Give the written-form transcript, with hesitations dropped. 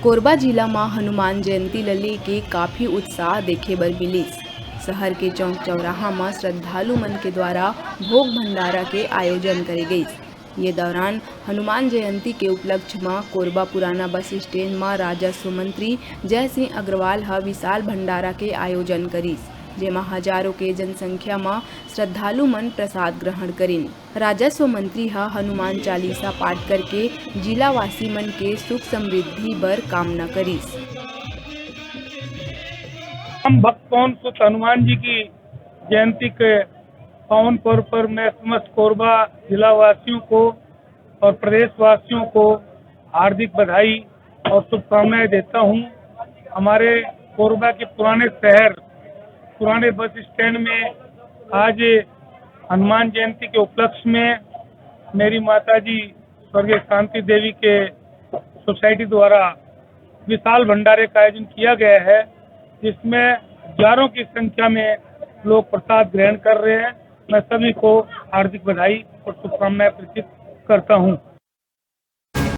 कोरबा जिला में हनुमान जयंती लली के काफ़ी उत्साह देखे बर मिलिस। शहर के चौक चौराहा में श्रद्धालु मन के द्वारा भोग भंडारा के आयोजन करे गई। ये दौरान हनुमान जयंती के उपलक्ष्य में कोरबा पुराना बस स्टैंड में राजस्व मंत्री जय सिंह अग्रवाल विशाल भंडारा के आयोजन करीस, जेमा हजारों के जनसंख्या में श्रद्धालु मन प्रसाद ग्रहण करीन। राजस्व मंत्री हनुमान चालीसा पाठ करके जिलावासी मन के सुख समृद्धि बर कामना करीस। हम भक्त पवन सुत हनुमान जी की जयंती के पावन पर्व पर मैं समस्त कोरबा जिलावासियों को और प्रदेशवासियों को हार्दिक बधाई और शुभकामनाएं देता हूं। हमारे कोरबा के पुराने शहर पुराने बस स्टैंड में आज हनुमान जयंती के उपलक्ष्य में मेरी माताजी स्वर्गीय शांति देवी के सोसाइटी द्वारा विशाल भंडारे का आयोजन किया गया है, जिसमें हजारों की संख्या में लोग प्रसाद ग्रहण कर रहे हैं। मैं सभी को हार्दिक बधाई और शुभकामनाएं प्रेषित करता हूं।